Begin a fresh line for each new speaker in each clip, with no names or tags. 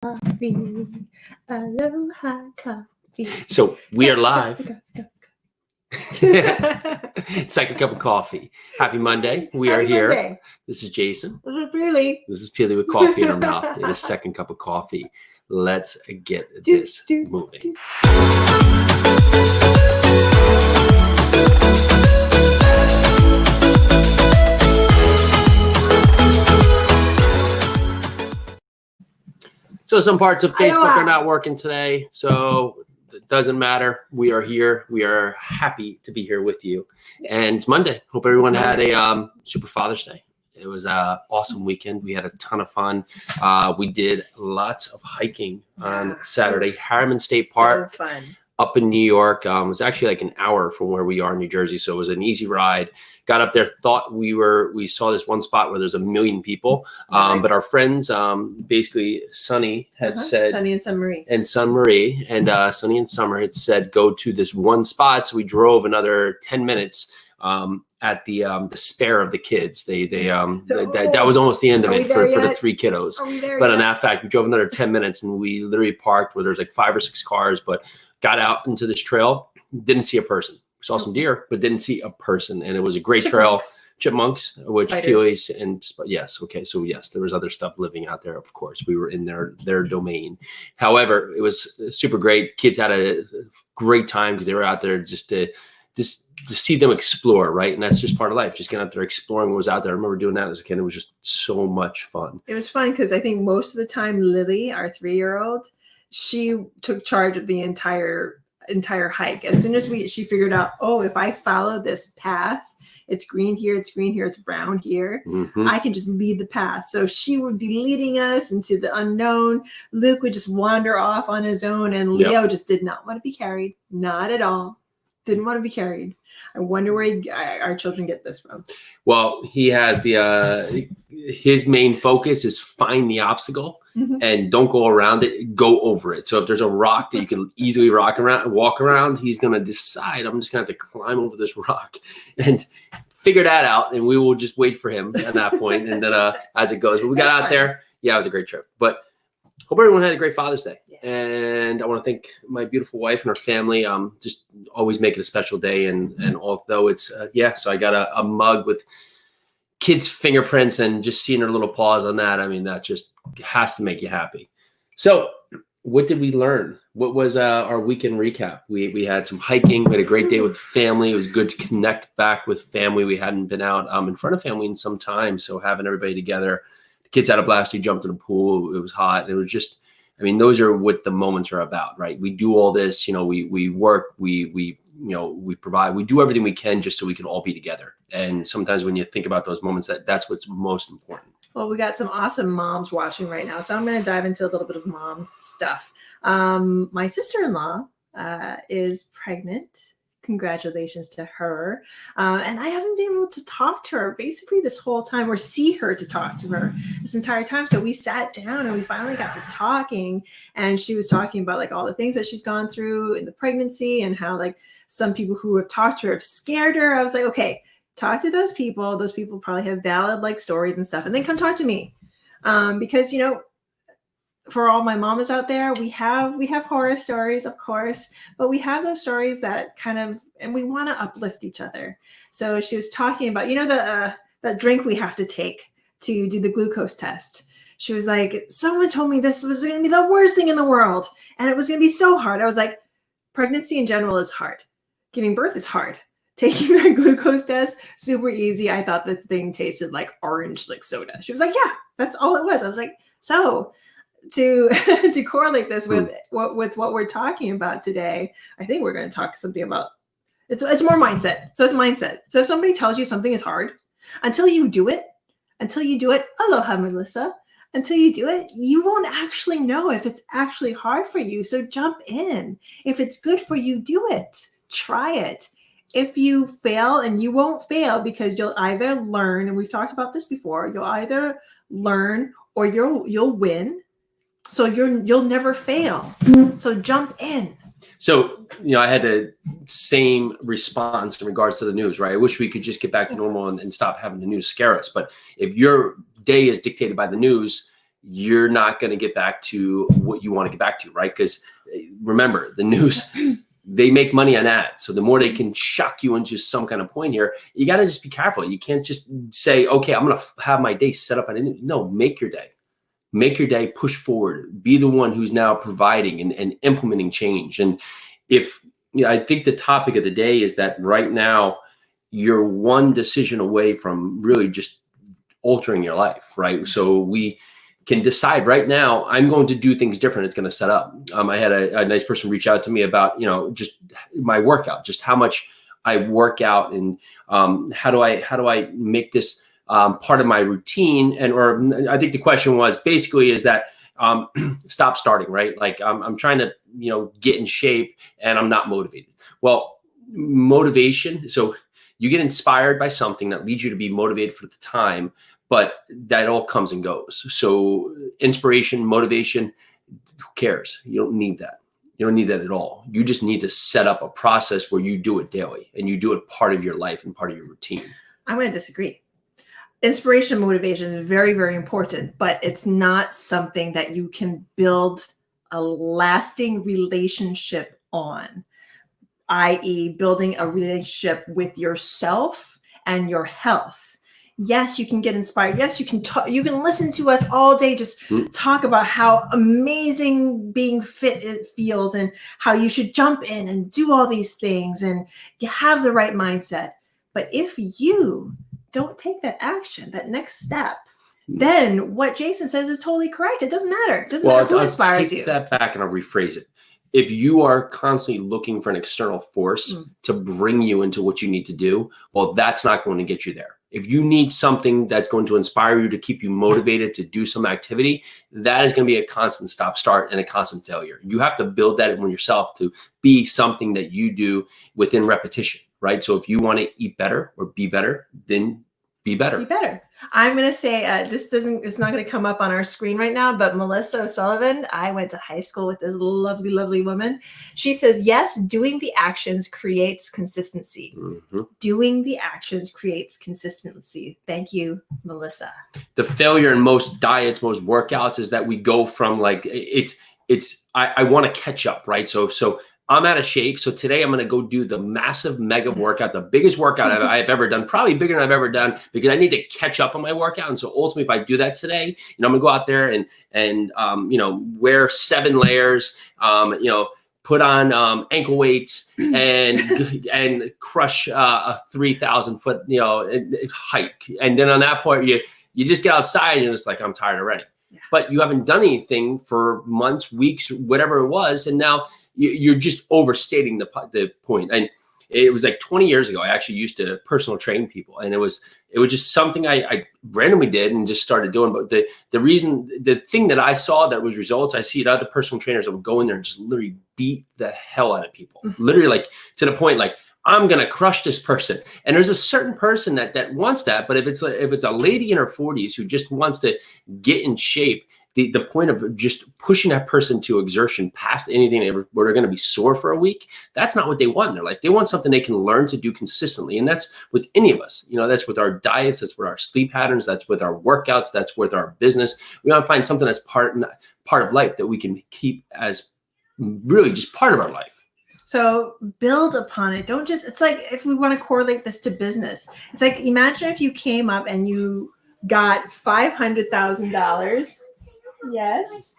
Coffee. Aloha coffee.
So we are live.
Happy
Second cup of coffee. Happy Monday. We are here.
Monday.
This is Jason.
This is really.
This is Peely with coffee in her mouth. It is second cup of coffee. Let's get this moving. So some parts of Facebook are not working today, so it doesn't matter. We are here. We are happy to be here with you.
Yes.
And it's Monday. Hope everyone had a super Father's Day. It was an awesome weekend. We had a ton of fun. We did lots of hiking on Saturday. Harriman State Park.
So fun.
Up in New York. It was actually like an hour from where we are in New Jersey, so it was an easy ride. Got up there, thought we saw this one spot where there's 1 million people, but our friends, basically Sunny had said,
Sunny and Sun Marie,
and Sunny and Summer had said, go to this one spot. So we drove another 10 minutes at the despair of the kids. That was almost the end of it for the 3 kiddos. But in that fact, we drove another 10 minutes and we literally parked where there's like 5 or 6 cars, but got out into this trail, didn't see a person. We saw some deer, but didn't see a person. And it was a great trail. Chipmunks, which Peely's and yes. Okay. So yes, there was other stuff living out there. Of course, we were in their domain. However, it was super great. Kids had a great time because they were out there just to see them explore, right? And that's just part of life, just getting out there, exploring what was out there. I remember doing that as a kid. It was just so much fun.
It was fun because I think most of the time Lily, our 3-year-old, she took charge of the entire hike. As soon as she figured out, if I follow this path, it's green here, it's brown here, I can just lead the path. So she would be leading us into the unknown. Luke would just wander off on his own, and Leo just did not want to be carried. Not at all. Didn't want to be carried. I wonder where our children get this from.
Well, he has his main focus is find the obstacle and don't go around it, go over it. So if there's a rock that you can easily walk around, he's going to decide, I'm just going to have to climb over this rock and figure that out. And we will just wait for him at that point. And then as it goes, but we got out there. Yeah, it was a great trip. But hope everyone had a great Father's Day. Yes. And I want to thank my beautiful wife and her family. Just always make it a special day. And although it's, so I got a mug with kids' fingerprints and just seeing her little paws on that. I mean, that just has to make you happy. So what did we learn? What was our weekend recap? We had some hiking. We had a great day with family. It was good to connect back with family. We hadn't been out in front of family in some time. So having everybody together, the kids had a blast. We jumped in the pool. It was hot. And it was just, I mean, those are what the moments are about, right? We do all this, we work, we provide, we do everything we can just so we can all be together. And sometimes when you think about those moments, that's what's most important.
Well, we got some awesome moms watching right now. So I'm going to dive into a little bit of mom stuff. My sister-in-law is pregnant. Congratulations to her. And I haven't been able to talk to her basically this whole time, or see her to talk to her this entire time. So we sat down and we finally got to talking, and she was talking about like all the things that she's gone through in the pregnancy and how like some people who have talked to her have scared her. I was like, okay, talk to those people. Those people probably have valid like stories and stuff, and then come talk to me. Because, for all my mamas out there, we have horror stories, of course, but we have those stories that and we want to uplift each other. So she was talking about, that drink we have to take to do the glucose test. She was like, someone told me this was going to be the worst thing in the world, and it was going to be so hard. I was like, pregnancy in general is hard. Giving birth is hard. Taking the glucose test, super easy. I thought the thing tasted like orange, like soda. She was like, yeah, that's all it was. I was like, so to correlate this with what we're talking about today, I think we're going to talk something about it's more mindset. So it's mindset. So if somebody tells you something is hard, until you do it, aloha, Melissa, until you do it, you won't actually know if it's actually hard for you. So jump in. If it's good for you, do it. Try it. If you fail, and you won't fail because you'll either learn, and we've talked about this before, you'll either learn or you'll win. So you'll never fail. So jump in.
So, I had the same response in regards to the news, right? I wish we could just get back to normal and stop having the news scare us. But if your day is dictated by the news, you're not going to get back to what you want to get back to, right? Because remember, the news, they make money on ads. So the more they can shock you into some kind of point here, you got to just be careful. You can't just say, okay, I'm going to have my day set up on it. No, make your day. Make your day, push forward, be the one who's now providing and implementing change. And if, I think the topic of the day is that right now you're one decision away from really just altering your life, right? So we can decide right now, I'm going to do things different. It's going to set up. I had a nice person reach out to me about, just my workout, just how much I work out, and how do I make this part of my routine. Or I think the question was basically is that stop starting, right? Like I'm trying to, get in shape and I'm not motivated. Well, motivation. So you get inspired by something that leads you to be motivated for the time, but that all comes and goes. So inspiration, motivation, who cares? You don't need that. You don't need that at all. You just need to set up a process where you do it daily and you do it part of your life and part of your routine.
I'm going to disagree. Inspiration and motivation is very, very important, but it's not something that you can build a lasting relationship on, i.e. building a relationship with yourself and your health. Yes, you can get inspired. Yes, you can talk, you can listen to us all day, just talk about how amazing being fit it feels and how you should jump in and do all these things and you have the right mindset. But if you don't take that action, that next step, then what Jason says is totally correct. It doesn't matter. It doesn't matter who inspires you.
I'll take that back and I'll rephrase it. If you are constantly looking for an external force to bring you into what you need to do, well, that's not going to get you there. If you need something that's going to inspire you to keep you motivated to do some activity, that is going to be a constant stop-start and a constant failure. You have to build that in yourself to be something that you do within repetition, right? So if you want to eat better or be better, then be better.
Be better. I'm going to say it's not going to come up on our screen right now, but Melissa O'Sullivan, I went to high school with this lovely, lovely woman. She says, yes, doing the actions creates consistency. Doing the actions creates consistency. Thank you, Melissa.
The failure in most diets, most workouts is that we go from like, I want to catch up, right? So I'm out of shape. So today I'm going to go do the massive mega workout, the biggest workout I've ever done, probably bigger than I've ever done, because I need to catch up on my workout. And so ultimately, if I do that today, I'm going to go out there and wear 7 layers, put on ankle weights and crush a 3,000 foot, hike. And then on that point, you just get outside and you're just like, I'm tired already. Yeah. But you haven't done anything for months, weeks, whatever it was. And now you're just overstating the point. And it was like 20 years ago, I actually used to personal train people. And it was just something I randomly did and just started doing. But the thing that I saw that was results, I see other personal trainers that would go in there and just literally beat the hell out of people. Literally, like to the point, like, I'm going to crush this person. And there's a certain person that wants that. But if it's a lady in her 40s who just wants to get in shape, the point of just pushing that person to exertion past anything where they're going to be sore for a week, that's not what they want in their life. They want something they can learn to do consistently. And that's with any of us. That's with our diets, that's with our sleep patterns, that's with our workouts, that's with our business. We want to find something that's part of life that we can keep as really just part of our life.
So build upon it. Don't just, it's like, if we want to correlate this to business, it's like, imagine if you came up and you got $500,000. Yes.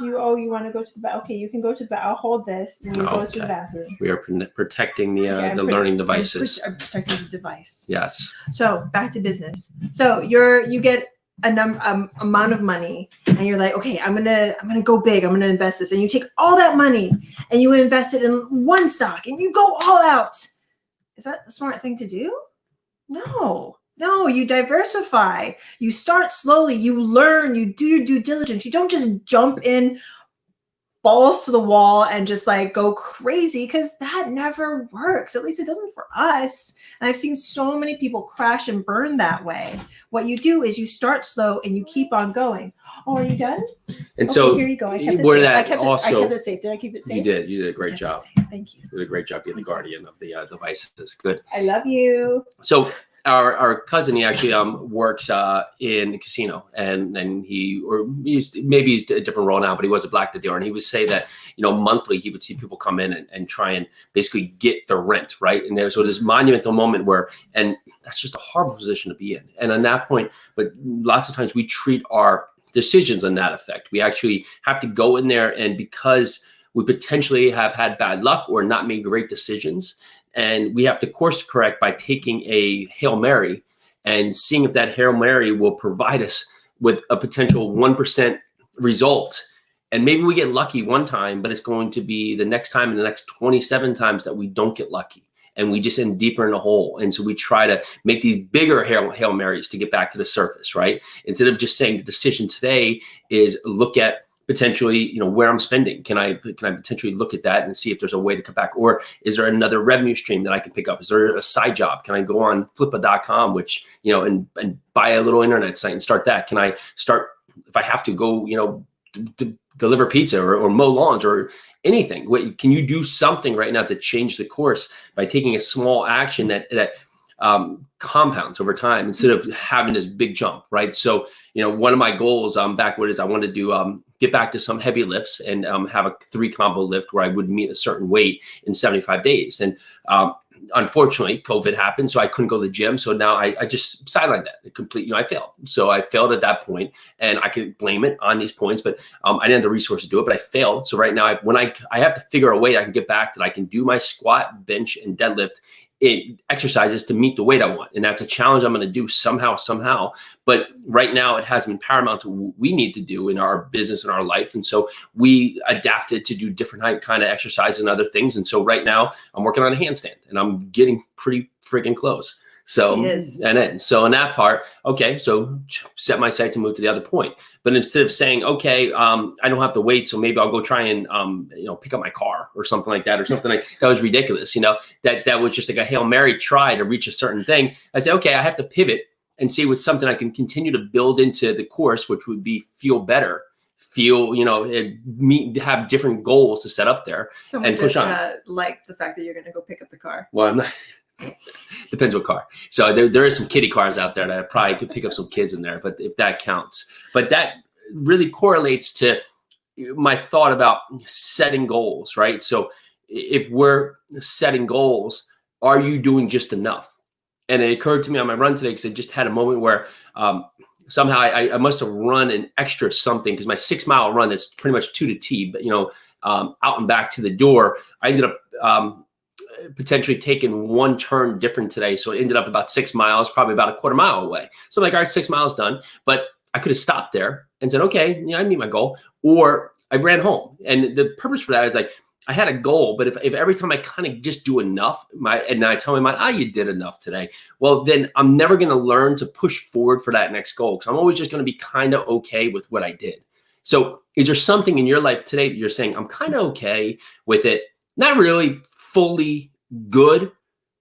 You want to go to the bathroom? Okay, you can go to the bathroom. I'll hold this and you go to the bathroom.
We are protecting the learning devices.
I'm protecting the device.
Yes.
So back to business. So you get amount of money and you're like, okay, I'm gonna go big. I'm gonna invest this, and you take all that money and you invest it in one stock and you go all out. Is that the smart thing to do? No, you diversify. You start slowly. You learn. You do your due diligence. You don't just jump in balls to the wall and just like go crazy, because that never works. At least it doesn't for us. And I've seen so many people crash and burn that way. What you do is you start slow and you keep on going. Oh, are you done?
And so
here you go. I kept it safe. Did I keep it safe?
You did. You did a great job.
Thank you.
You did a great job being the guardian of the devices. Good.
I love you.
So our cousin, he actually works in the casino, and maybe he's a different role now, but he was a black dealer, and he would say that monthly he would see people come in and try and basically get the rent, right? And there's this monumental moment where, and that's just a horrible position to be in. And on that point, but lots of times we treat our decisions on that effect. We actually have to go in there, and because we potentially have had bad luck or not made great decisions, and we have to course correct by taking a Hail Mary and seeing if that Hail Mary will provide us with a potential 1% result. And maybe we get lucky one time, but it's going to be the next time and the next 27 times that we don't get lucky, and we just end deeper in the hole. And so we try to make these bigger Hail Marys to get back to the surface, right? Instead of just saying the decision today is look at potentially, where I'm spending. Can I potentially look at that and see if there's a way to cut back? Or is there another revenue stream that I can pick up? Is there a side job? Can I go on flippa.com, which, and buy a little internet site and start that? Can I start, if I have to go, deliver pizza or mow lawns or anything? Can you do something right now to change the course by taking a small action that compounds over time instead of having this big jump, right? So, one of my goals backward is I wanted to do get back to some heavy lifts and have a 3 combo lift where I would meet a certain weight in 75 days. And unfortunately, COVID happened, so I couldn't go to the gym. So now I just sidelined that completely. I failed. So I failed at that point, and I could blame it on these points, but I didn't have the resources to do it, but I failed. So right now, when I have to figure a way I can get back that I can do my squat, bench, and deadlift exercises to meet the weight I want. And that's a challenge I'm going to do somehow. But right now it has been paramount to what we need to do in our business and our life. And so we adapted to do different kind of exercise and other things. And so right now I'm working on a handstand, and I'm getting pretty freaking close. So, so in that part, okay, so set my sights and move to the other point. But instead of saying, okay, I don't have to wait, so maybe I'll go try and, pick up my car or something like that, or something like that was ridiculous. That was just like a Hail Mary try to reach a certain thing. I say, okay, I have to pivot and see what's something I can continue to build into the course, which would be feel better, have different goals to set up there.
Someone and push on. Like the fact that you're going to go pick up the car.
Well, I'm not. Depends what car. So there is some kiddie cars out there that I probably could pick up some kids in there, but if that counts. But that really correlates to my thought about setting goals, right? So if we're setting goals, are you doing just enough? And it occurred to me on my run today, because I just had a moment where somehow I must have run an extra something, because my 6 mile run is pretty much to the T, but out and back to the door, I ended up potentially taking one turn different today. So it ended up about 6 miles, probably about a quarter mile away. So I'm like, all right, 6 miles done. But I could have stopped there and said, okay, I meet my goal. Or I ran home. And the purpose for that is like, I had a goal, but if every time I kind of just do enough, and I tell my mind, you did enough today, well, then I'm never going to learn to push forward for that next goal, because I'm always just going to be kind of okay with what I did. So is there something in your life today that you're saying, I'm kind of okay with it? Not really fully good,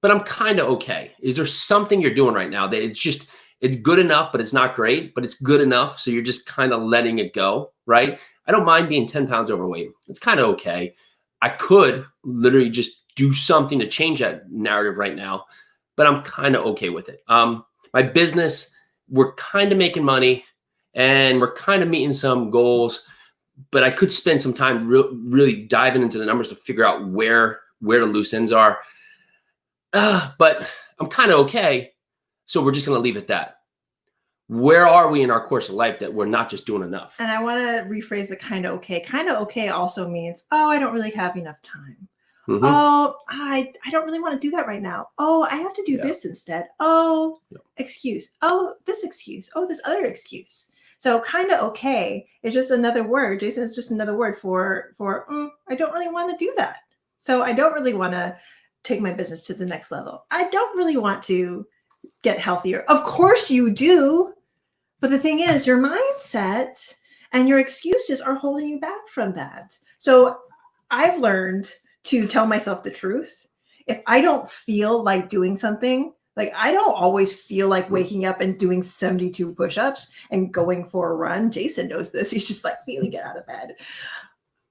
but I'm kind of okay. Is there something you're doing right now that it's good enough, but it's not great, but it's good enough, so you're just kind of letting it go, right? I don't mind being 10 pounds overweight. It's kind of okay. I could literally just do something to change that narrative right now, but I'm kind of okay with it. My business, we're kind of making money, and we're kind of meeting some goals, but I could spend some time really diving into the numbers to figure out where the loose ends are. But I'm kind of okay. So we're just going to leave it at that. Where are we in our course of life that we're not just doing enough?
And I want to rephrase the kind of okay. Kind of okay also means, I don't really have enough time. Mm-hmm. I don't really want to do that right now. I have to do this instead. Excuse. This excuse. This other excuse. So kind of okay is just another word. Jason, is just another word for I don't really want to do that. So I don't really want to take my business to the next level. I don't really want to get healthier. Of course you do. But the thing is, your mindset and your excuses are holding you back from that. So I've learned to tell myself the truth. If I don't feel like doing something, like I don't always feel like waking up and doing 72 push-ups and going for a run. Jason knows this. He's just like, feeling get out of bed.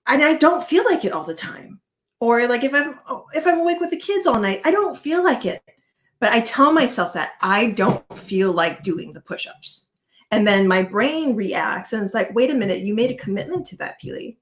And I don't feel like it all the time. Or like if I'm awake with the kids all night, I don't feel like it. But I tell myself that I don't feel like doing the push-ups. And then my brain reacts and it's like, wait a minute, you made a commitment to that, Peely.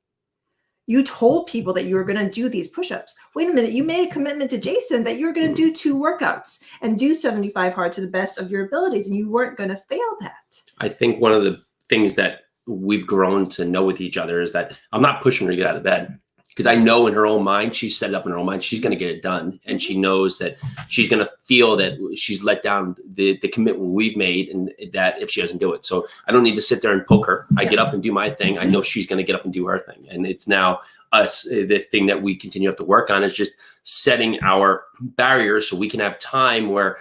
You told people that you were going to do these push-ups. Wait a minute, you made a commitment to Jason that you were going to do 2 workouts and do 75 hard to the best of your abilities, and you weren't going to fail that.
I think one of the things that we've grown to know with each other is that I'm not pushing her to get out of bed, because I know in her own mind, she's set it up in her own mind, she's going to get it done. And she knows that she's going to feel that she's let down the commitment we've made, and that if she doesn't do it. So I don't need to sit there and poke her. I get up and do my thing. I know she's going to get up and do her thing. And it's now us, the thing that we continue to have to work on is just setting our barriers so we can have time where,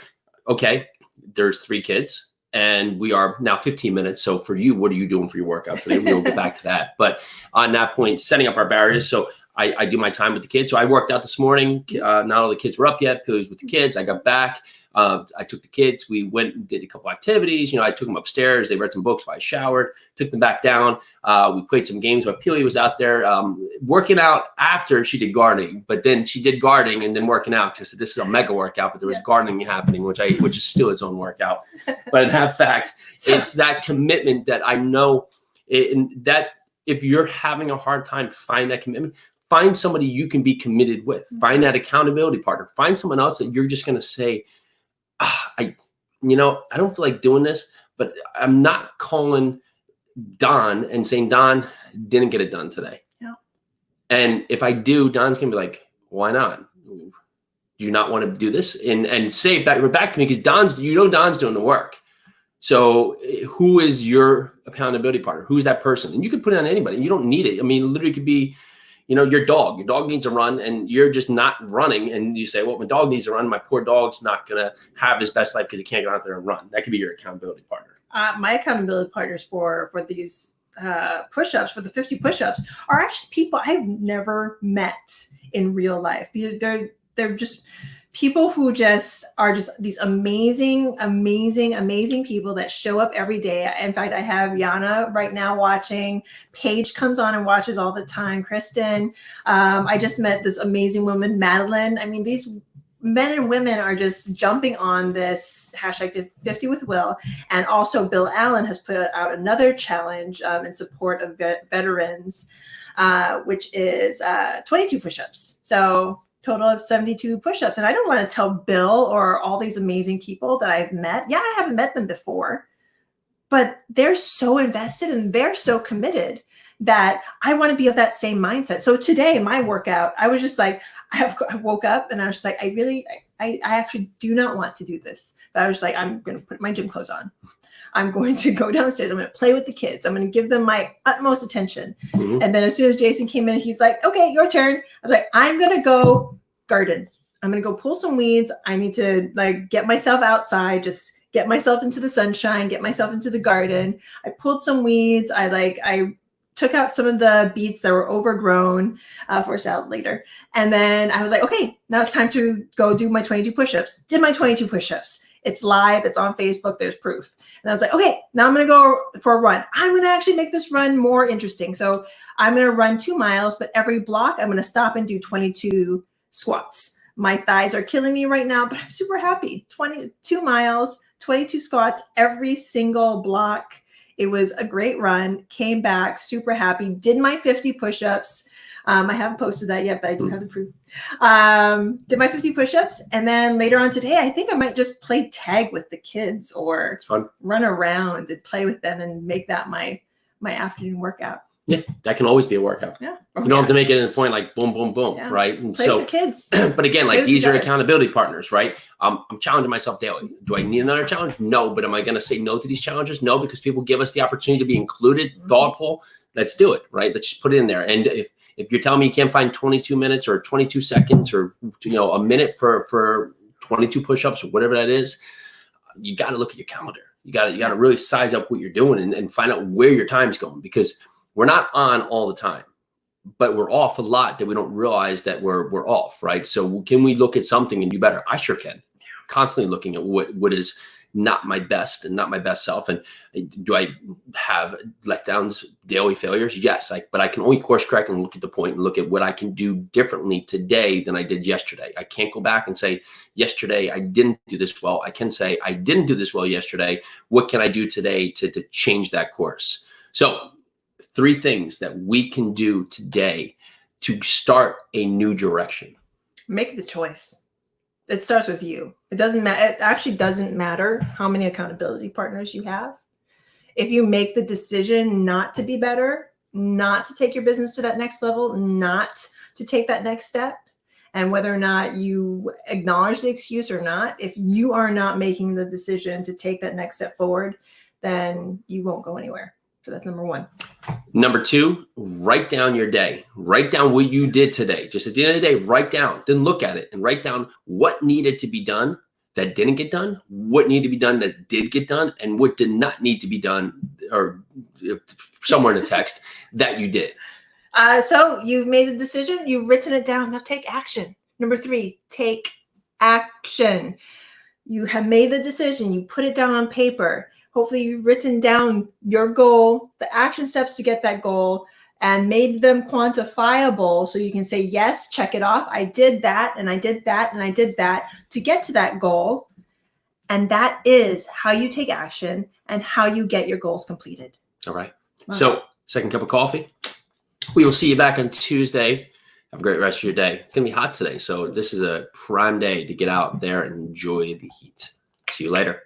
okay, there's 3 kids. And we are now 15 minutes. So for you, what are you doing for your workout today? We'll get back to that. But on that point, setting up our barriers. So I do my time with the kids. So I worked out this morning. Not all the kids were up yet. Peely was with the kids. I got back. I took the kids. We went and did a couple activities. I took them upstairs. They read some books. I showered, took them back down. We played some games while Peely was out there working out after she did gardening. But then she did gardening and then working out. Because this is a mega workout, but there was gardening happening, which is still its own workout. But in that fact, it's that commitment that I know that if you're having a hard time, find that commitment. Find somebody you can be committed with. Find that accountability partner. Find someone else that you're just going to say, I don't feel like doing this, but I'm not calling Don and saying, Don didn't get it done today.
Yeah.
And if I do, Don's going to be like, why not? Do you not want to do this? And say back to me, because Don's doing the work. So who is your accountability partner? Who's that person? And you could put it on anybody. You don't need it. I mean, it literally could be, your dog needs a run and you're just not running. And you say, well, my dog needs to run. My poor dog's not going to have his best life because he can't go out there and run. That could be your accountability partner. My
accountability partners for these push-ups, for the 50 push-ups, are actually people I've never met in real life. They're just people who just are just these amazing, amazing, amazing people that show up every day. In fact, I have Yana right now watching. Paige comes on and watches all the time. Kristen. I just met this amazing woman, Madeline. I mean, these men and women are just jumping on this hashtag 50 with Will. And also Bill Allen has put out another challenge in support of veterans, which is 22 push-ups. So total of 72 push-ups. And I don't want to tell Bill or all these amazing people that I've met. Yeah, I haven't met them before, but they're so invested and they're so committed that I want to be of that same mindset. So today, my workout, I was just like, I woke up and I was just like, I actually do not want to do this. But I was like, I'm going to put my gym clothes on. I'm going to go downstairs. I'm going to play with the kids. I'm going to give them my utmost attention. Mm-hmm. And then as soon as Jason came in, he was like, okay, your turn. I was like, I'm going to go garden. I'm going to go pull some weeds. I need to get myself outside, just get myself into the sunshine, get myself into the garden. I pulled some weeds. I took out some of the beets that were overgrown for salad later. And then I was like, okay, now it's time to go do my 22 push-ups. Did my 22 push-ups. It's live. It's on Facebook. There's proof. And I was like, okay, now I'm going to go for a run. I'm going to actually make this run more interesting. So I'm going to run 2 miles, but every block I'm going to stop and do 22 squats. My thighs are killing me right now, but I'm super happy. 22 miles, 22 squats, every single block. It was a great run. Came back super happy. Did my 50 push-ups. I haven't posted that yet, but I do have the proof. Did my 50 push-ups. And then later on today, I think I might just play tag with the kids or run around and play with them and make that my afternoon workout.
Yeah, that can always be a workout.
Yeah.
You don't have to make it in a point like boom, boom, boom, right? And
play with the kids.
But again, these are accountability partners, right? I'm challenging myself daily. Do I need another challenge? No. But am I going to say no to these challenges? No, because people give us the opportunity to be included, thoughtful. Let's do it, right? Let's just put it in there. And if you're telling me you can't find 22 minutes or 22 seconds or a minute for 22 push-ups or whatever that is, you got to look at your calendar. You got to really size up what you're doing and find out where your time's going, because we're not on all the time, but we're off a lot that we don't realize that we're off, right? So can we look at something and do better? I sure can. Constantly looking at what is not my best and not my best self. And do I have letdowns, daily failures? Yes. But I can only course correct and look at the point and look at what I can do differently today than I did yesterday. I can't go back and say, yesterday I didn't do this well. I can say, I didn't do this well yesterday. What can I do today to change that course? So 3 things that we can do today to start a new direction.
Make the choice. It starts with you. It doesn't matter. It actually doesn't matter how many accountability partners you have. If you make the decision not to be better, not to take your business to that next level, not to take that next step, and whether or not you acknowledge the excuse or not, if you are not making the decision to take that next step forward, then you won't go anywhere. So that's number 1.
Number 2, write down your day. Write down what you did today. Just at the end of the day, write down, then look at it and write down what needed to be done that didn't get done, what needed to be done that did get done, and what did not need to be done, or somewhere in the text that you did.
So you've made the decision, you've written it down. Now take action. Number 3, take action. You have made the decision, you put it down on paper. Hopefully you've written down your goal, the action steps to get that goal, and made them quantifiable so you can say, yes, check it off. I did that, and I did that, and I did that to get to that goal. And that is how you take action and how you get your goals completed.
All right. So, second cup of coffee. We will see you back on Tuesday. Have a great rest of your day. It's going to be hot today, so this is a prime day to get out there and enjoy the heat. See you later.